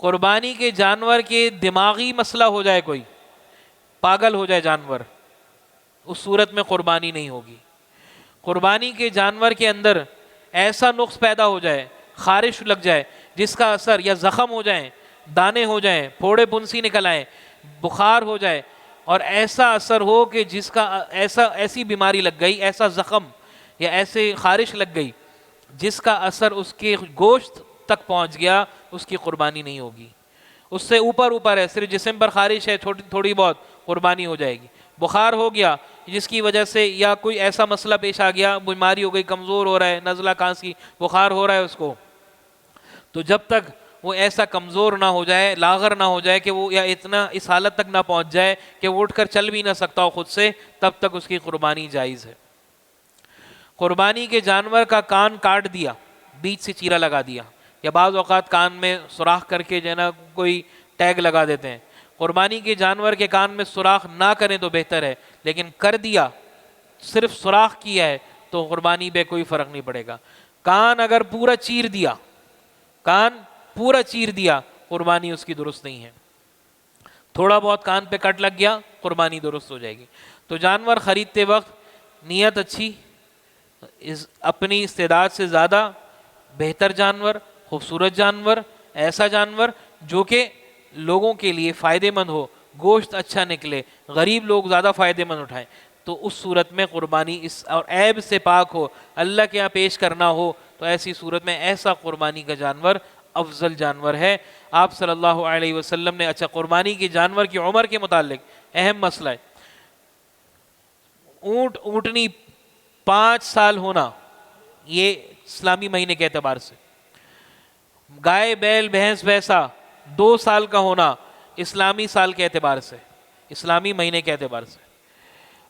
قربانی کے جانور کے دماغی مسئلہ ہو جائے, کوئی پاگل ہو جائے جانور, اس صورت میں قربانی نہیں ہوگی. قربانی کے جانور کے اندر ایسا نقص پیدا ہو جائے, خارش لگ جائے, جس کا اثر یا زخم ہو جائیں, دانے ہو جائیں, پھوڑے پھنسی نکل آئیں, بخار ہو جائے, اور ایسا اثر ہو کہ جس کا ایسی بیماری لگ گئی, ایسا زخم یا ایسے خارش لگ گئی جس کا اثر اس کے گوشت تک پہنچ گیا, اس کی قربانی نہیں ہوگی. اس سے اوپر ہے, صرف جسم پر خارش ہے تھوڑی بہت, قربانی ہو جائے گی۔ بخار ہو گیا جس کی وجہ سے یا کوئی ایسا مسئلہ پیش آ گیا، بیماری ہو گئی، کمزور ہو رہا ہے، نزلہ کھانسی بخار ہو رہا ہے اس کو، تو جب تک وہ ایسا کمزور نہ ہو جائے، لاغر نہ ہو جائے کہ وہ یا اتنا اس حالت تک نہ پہنچ جائے کہ وہ اٹھ کر چل بھی نہ سکتا ہو خود سے، تب تک اس کی قربانی جائز ہے۔ قربانی کے جانور کا کان کاٹ دیا، بیچ سے چیرا لگا دیا، یا بعض اوقات کان میں سوراخ کر کے جو ہے نا کوئی ٹیگ لگا دیتے ہیں۔ قربانی کے جانور کے کان میں سوراخ نہ کریں تو بہتر ہے، لیکن کر دیا، صرف سوراخ کیا ہے تو قربانی پہ کوئی فرق نہیں پڑے گا۔ کان اگر پورا چیر دیا، کان پورا چیر دیا، قربانی اس کی درست نہیں ہے۔ تھوڑا بہت کان پہ کٹ لگ گیا، قربانی درست ہو جائے گی۔ تو جانور خریدتے وقت نیت اچھی، اپنی استعداد سے زیادہ بہتر جانور، خوبصورت جانور، ایسا جانور جو کہ لوگوں کے لیے فائدہ مند ہو، گوشت اچھا نکلے، غریب لوگ زیادہ فائدہ مند اٹھائیں، تو اس صورت میں قربانی اس اور عیب سے پاک ہو، اللہ کے یہاں پیش کرنا ہو، تو ایسی صورت میں ایسا قربانی کا جانور افضل جانور ہے۔ آپ صلی اللہ علیہ وسلم نے اچھا قربانی کے جانور کی عمر کے متعلق اہم مسئلہ ہے، اونٹنی 5 سال ہونا یہ اسلامی مہینے کے اعتبار سے، گائے بیل بھینس بھینسا 2 سال کا ہونا اسلامی سال کے اعتبار سے، اسلامی مہینے کے اعتبار سے،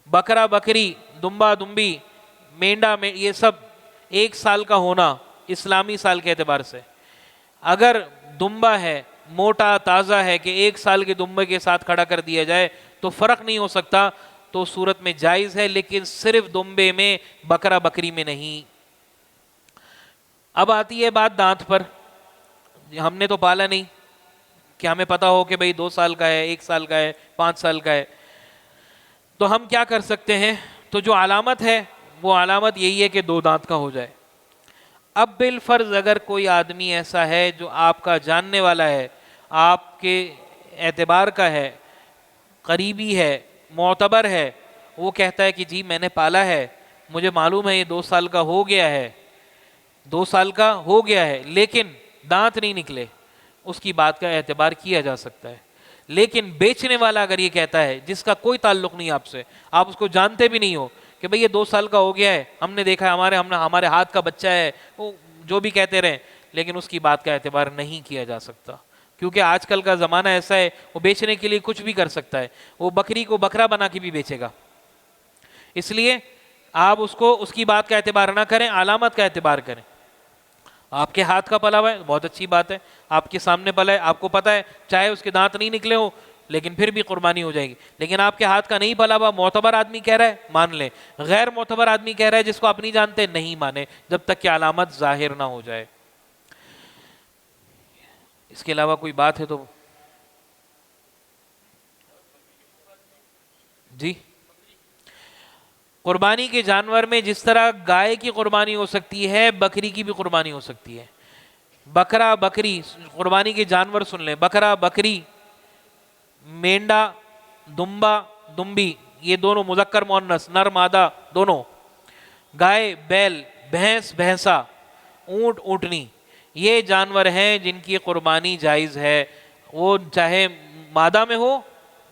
بکرا بکری دمبا دمبی مینڈا یہ سب 1 سال کا ہونا اسلامی سال کے اعتبار سے۔ اگر دمبا ہے، موٹا تازہ ہے کہ 1 سال کے دمبے کے ساتھ کھڑا کر دیا جائے تو فرق نہیں ہو سکتا، تو صورت میں جائز ہے، لیکن صرف دمبے میں، بکرا بکری میں نہیں۔ اب آتی ہے بات دانت پر، ہم نے تو پالا نہیں کہ ہمیں پتا ہو کہ بھئی 2 سال کا ہے، 1 سال کا ہے، 5 سال کا ہے، تو ہم کیا کر سکتے ہیں؟ تو جو علامت ہے وہ علامت یہی ہے کہ 2 دانت کا ہو جائے۔ اب بالفرض اگر کوئی آدمی ایسا ہے جو آپ کا جاننے والا ہے، آپ کے اعتبار کا ہے، قریبی ہے، معتبر ہے، وہ کہتا ہے کہ جی میں نے پالا ہے، مجھے معلوم ہے یہ 2 سال کا ہو گیا ہے، 2 سال کا ہو گیا ہے، لیکن دانت نہیں نکلے، اس کی بات کا اعتبار کیا جا سکتا ہے۔ لیکن بیچنے والا اگر یہ کہتا ہے جس کا کوئی تعلق نہیں آپ سے، آپ اس کو جانتے بھی نہیں ہو، کہ بھئی یہ 2 سال کا ہو گیا ہے، ہم نے دیکھا ہے، ہمارے ہاتھ کا بچہ ہے، وہ جو بھی کہتے رہیں، لیکن اس کی بات کا اعتبار نہیں کیا جا سکتا، کیونکہ آج کل کا زمانہ ایسا ہے، وہ بیچنے کے لیے کچھ بھی کر سکتا ہے، وہ بکری کو بکرا بنا کے بھی بیچے گا۔ اس لیے آپ اس کی بات کا اعتبار نہ کریں، علامت کا اعتبار کریں۔ آپ کے ہاتھ کا پلا ہوا ہے، بہت اچھی بات ہے، آپ کے سامنے پلا ہے، آپ کو پتا ہے چاہے اس کے دانت نہیں نکلے ہو لیکن پھر بھی قربانی ہو جائے گی۔ لیکن آپ کے ہاتھ کا نہیں پلا ہوا، معتبر آدمی کہہ رہا ہے، مان لیں، غیر معتبر آدمی کہہ رہا ہے جس کو آپ نہیں جانتے، نہیں مانے جب تک کہ علامت ظاہر نہ ہو جائے۔ اس کے علاوہ کوئی بات ہے تو جی۔ قربانی کے جانور میں جس طرح گائے کی قربانی ہو سکتی ہے، بکری کی بھی قربانی ہو سکتی ہے۔ بکرا بکری قربانی کے جانور سن لیں، بکرا بکری، مینڈا دمبا دمبی، یہ دونوں مذکر مؤنث، نر مادہ دونوں، گائے بیل بھینس بھینسا، اونٹ اونٹنی، یہ جانور ہیں جن کی قربانی جائز ہے، وہ چاہے مادہ میں ہو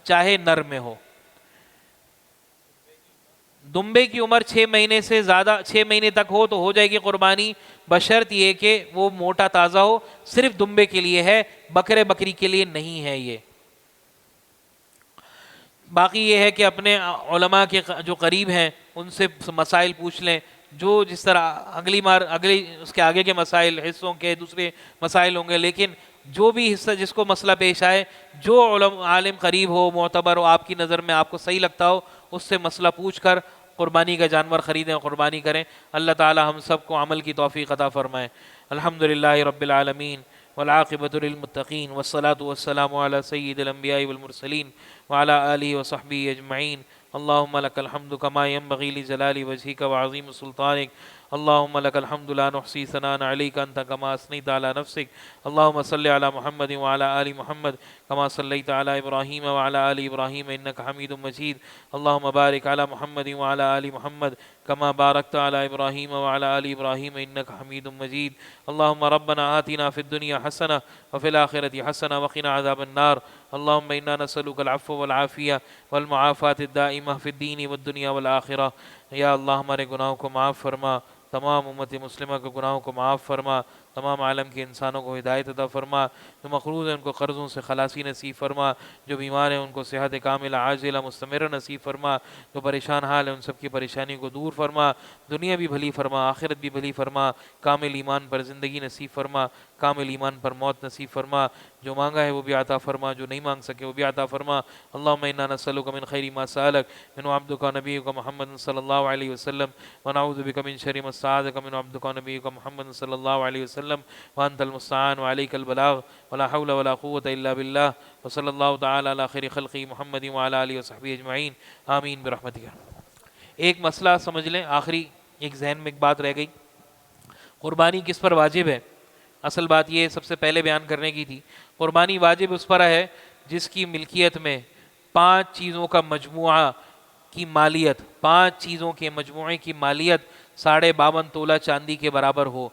چاہے نر میں ہو۔ دمبے کی عمر 6 مہینے سے زیادہ، 6 مہینے تک ہو تو ہو جائے گی قربانی، بشرط یہ کہ وہ موٹا تازہ ہو، صرف دمبے کے لیے ہے، بکرے بکری کے لیے نہیں ہے یہ۔ باقی یہ ہے کہ اپنے علماء کے جو قریب ہیں ان سے مسائل پوچھ لیں، جو جس طرح اگلی اس کے آگے کے مسائل حصوں کے دوسرے مسائل ہوں گے، لیکن جو بھی حصہ جس کو مسئلہ پیش آئے، جو عالم قریب ہو، معتبر ہو، آپ کی نظر میں آپ کو صحیح لگتا ہو، اس سے مسئلہ پوچھ کر قربانی کا جانور خریدیں اور قربانی کریں۔ اللہ تعالی ہم سب کو عمل کی توفیق عطا فرمائے۔ الحمدللہ رب العالمین والعاقبۃ للمتقین والصلاة والسلام علی سید الانبیاء والمرسلین وعلی آلہ وصحبہ اجمعین۔ اللہم لک الحمد کما ینبغی لجلال وجہک وعظیم سلطانک، اللہم لک الحمد لا نحصی ثناء علیک انت کما اثنیت علی نفسک، اللہم صلی علی محمد وعلی آل محمد کما صلیت علی ابراہیم وعلی آل ابراہیم انک حمید مجید، اللہم بارک علی محمد وعلی آل محمد کما بارکت علی ابراہیم وعلی آل ابراہیم انک حمید مجید۔ اللہم ربنا آتنا فی الدنیا حسنہ وفی الآخرۃ حسنہ وقنا عذاب النار۔ اللهم إنا نسألك العفو والعافية والمعافاة الدائمة في الدين والدنيا والآخرة. یا اللہ ہمارے گناہوں کو معاف فرما، تمام امت مسلمہ کے گناہوں کو معاف فرما، تمام عالم کے انسانوں کو ہدایت عطا فرما، جو مقروض ہیں ان کو قرضوں سے خلاصی نصیب فرما، جو بیمار ہیں ان کو صحت کاملہ عاجلہ مستمرہ نصیب فرما، جو پریشان حال ہیں ان سب کی پریشانی کو دور فرما، دنیا بھی بھلی فرما، آخرت بھی بھلی فرما، کامل ایمان پر زندگی نصیب فرما، کامل ایمان پر موت نصیب فرما، جو مانگا ہے وہ بھی عطا فرما، جو نہیں مانگ سکے وہ بھی عطا فرما. اللہم انا نسألک من خیر ما سألک من عبدک نبیک محمد صلی اللہ علیہ وسلم ونعوذ بک من شر ما استعاذک من عبدک نبیک محمد صلی اللہ علیہ وسلم وانت المستعان وعلیک البلاغ ولا حول ولا قوة الا باللہ وصلی اللہ تعالی علی خیر خلقی محمد وعلی آلہ وصحبہ اجمعین آمین برحمتک. ایک مسئلہ سمجھ لیں، آخری ایک ذہن میں ایک بات رہ گئی، قربانی کس پر واجب ہے؟ اصل بات یہ سب سے پہلے بیان کرنے کی تھی. قربانی واجب اس پر ہے جس کی ملکیت میں 5 چیزوں کا مجموعہ کی مالیت، 5 چیزوں کے مجموعے کی مالیت 52.5 تولہ چاندی کے برابر ہو.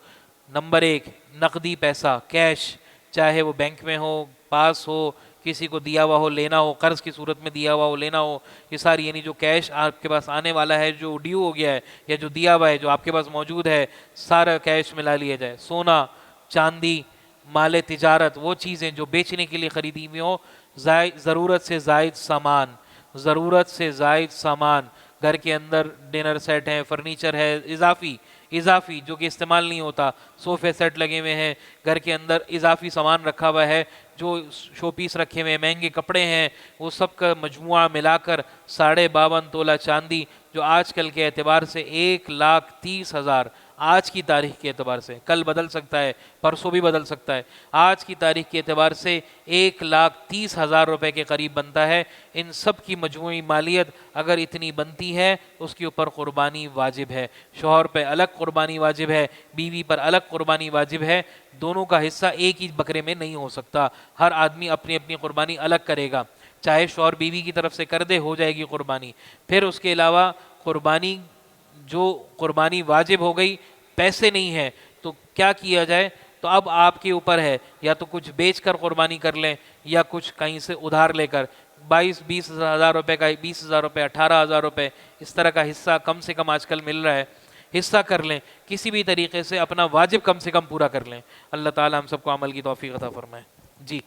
نمبر 1 نقدی پیسہ، کیش، چاہے وہ بینک میں ہو، پاس ہو، کسی کو دیا ہوا ہو لینا ہو، قرض کی صورت میں دیا ہوا ہو لینا ہو، یہ ساری یعنی جو کیش آپ کے پاس آنے والا ہے، جو ڈیو ہو گیا ہے یا جو دیا ہوا ہے جو آپ کے پاس موجود ہے، سارا کیش ملا لیا جائے. سونا، چاندی، مال تجارت، وہ چیزیں جو بیچنے کے لیے خریدی ہوئی ہوں، ضرورت سے زائد سامان، ضرورت سے زائد سامان، گھر کے اندر ڈنر سیٹ ہے، فرنیچر ہے، اضافی جو کہ استعمال نہیں ہوتا، صوفے سیٹ لگے ہوئے ہیں، گھر کے اندر اضافی سامان رکھا ہوا ہے، جو شو پیس رکھے ہوئے ہیں، مہنگے کپڑے ہیں، وہ سب کا مجموعہ ملا کر 52.5 تولہ چاندی، جو آج کل کے اعتبار سے 1,30,000، آج کی تاریخ کے اعتبار سے، کل بدل سکتا ہے، پرسوں بھی بدل سکتا ہے، آج کی تاریخ کے اعتبار سے 1,30,000 روپے کے قریب بنتا ہے. ان سب کی مجموعی مالیت اگر اتنی بنتی ہے اس کے اوپر قربانی واجب ہے. شوہر پہ الگ قربانی واجب ہے، بیوی پر الگ قربانی واجب ہے. دونوں کا حصہ ایک ہی بکرے میں نہیں ہو سکتا، ہر آدمی اپنی اپنی قربانی الگ کرے گا. چاہے شوہر بیوی کی طرف سے کر دے ہو جائے گی قربانی. پھر اس کے علاوہ قربانی، جو قربانی واجب ہو گئی، پیسے نہیں ہے تو کیا کیا جائے؟ تو اب آپ کے اوپر ہے، یا تو کچھ بیچ کر قربانی کر لیں یا کچھ کہیں سے ادھار لے کر. 20,000 روپے کا 20,000 روپے، 18,000 روپے، اس طرح کا حصہ کم سے کم آج کل مل رہا ہے، حصہ کر لیں، کسی بھی طریقے سے اپنا واجب کم سے کم پورا کر لیں. اللہ تعالی ہم سب کو عمل کی توفیق عطا فرمائے. جی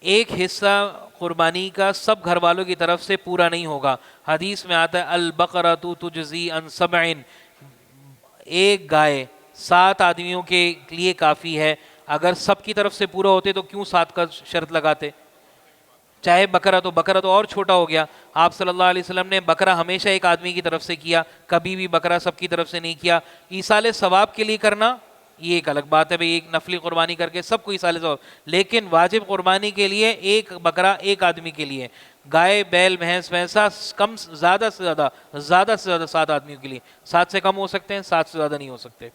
ایک حصہ قربانی کا سب گھر والوں کی طرف سے پورا نہیں ہوگا. حدیث میں آتا ہے البقرۃ تجزی عن 7، ایک گائے 7 آدمیوں کے لیے کافی ہے. اگر سب کی طرف سے پورا ہوتے تو کیوں 7 کا شرط لگاتے؟ چاہے بکرا تو اور چھوٹا ہو گیا. آپ صلی اللہ علیہ وسلم نے بکرا ہمیشہ ایک آدمی کی طرف سے کیا، کبھی بھی بکرا سب کی طرف سے نہیں کیا. ایصال ثواب کے لیے کرنا یہ ایک الگ بات ہے، بھئی ایک نفلی قربانی کر کے سب کو ایصال ثواب، لیکن واجب قربانی کے لیے ایک بکرا ایک آدمی کے لیے. گائے، بیل، بھینس، بھینسا کم زیادہ سے زیادہ 7 آدمیوں کے لیے. 7 سے کم ہو سکتے ہیں، 7 سے زیادہ نہیں ہو سکتے.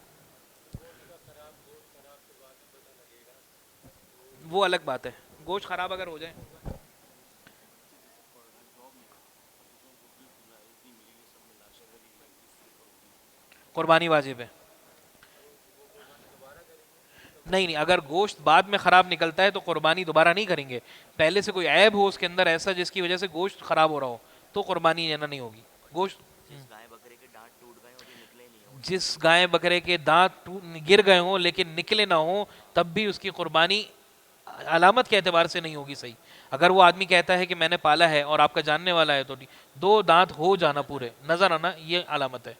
وہ الگ بات ہے، گوشت خراب اگر ہو جائے. قربانی واجب ہے. نہیں، اگر گوشت بعد میں خراب نکلتا ہے تو قربانی دوبارہ نہیں کریں گے. پہلے سے کوئی عیب ہو اس کے اندر ایسا جس کی وجہ سے گوشت خراب ہو رہا ہو تو قربانی لینا نہیں ہوگی. گوشت جس گائے بکرے کے دانت گر گئے ہوں لیکن نکلے نہ ہوں تب بھی اس کی قربانی علامت کے اعتبار سے نہیں ہوگی. صحیح، اگر وہ آدمی کہتا ہے کہ میں نے پالا ہے اور آپ کا جاننے والا ہے تو 2 دانت ہو جانا، پورے نظر آنا، یہ علامت ہے.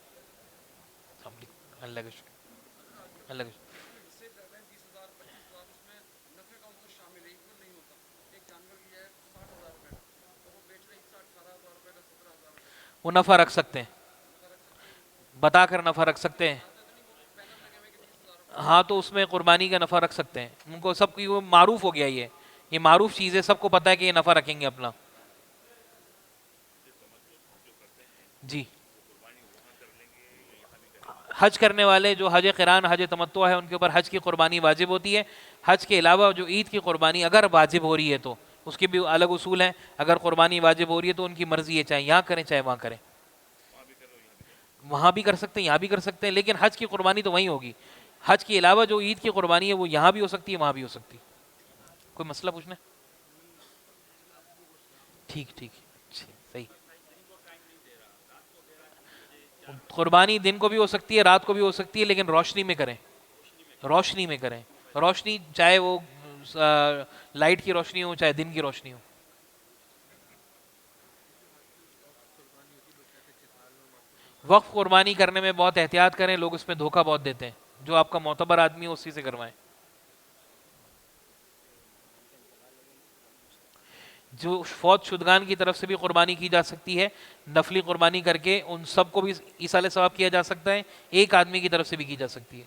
اللہ کا شکر، اللہ کا شکر. وہ نفع رکھ سکتے ہیں، بتا کر نفع رکھ سکتے ہیں. ہاں تو اس میں قربانی کا نفع رکھ سکتے ہیں. ان کو سب کی وہ معروف ہو گیا، یہ معروف چیز ہے، سب کو پتہ ہے کہ یہ نفع رکھیں گے اپنا. جی حج کرنے والے جو حج قران، حج تمتع ہے، ان کے اوپر حج کی قربانی واجب ہوتی ہے. حج کے علاوہ جو عید کی قربانی اگر واجب ہو رہی ہے تو اس کے بھی الگ اصول ہیں. اگر قربانی واجب ہو رہی ہے تو ان کی مرضی ہے، چاہے یہاں کریں چاہے وہاں کریں. وہاں بھی کر سکتے ہیں یہاں بھی کر سکتے ہیں، لیکن حج کی قربانی تو وہیں ہوگی. حج کے علاوہ جو عید کی قربانی ہے وہ یہاں بھی ہو سکتی ہے وہاں بھی ہو سکتی ہے. کوئی مسئلہ پوچھنا ہے؟ ٹھیک ٹھیک صحیح. قربانی دن کو بھی ہو سکتی ہے رات کو بھی ہو سکتی ہے، لیکن روشنی میں کریں. روشنی میں کریں. روشنی چاہے وہ لائٹ کی روشنی ہو چاہے دن کی روشنی ہو. وقف قربانی کرنے میں بہت احتیاط کریں، لوگ اس میں دھوکہ بہت دیتے ہیں. جو آپ کا معتبر آدمی ہے اسی سے کروائیں. جو فوت شدگان کی طرف سے بھی قربانی کی جا سکتی ہے، نفلی قربانی کر کے ان سب کو بھی ایصال ثواب کیا جا سکتا ہے. ایک آدمی کی طرف سے بھی کی جا سکتی ہے.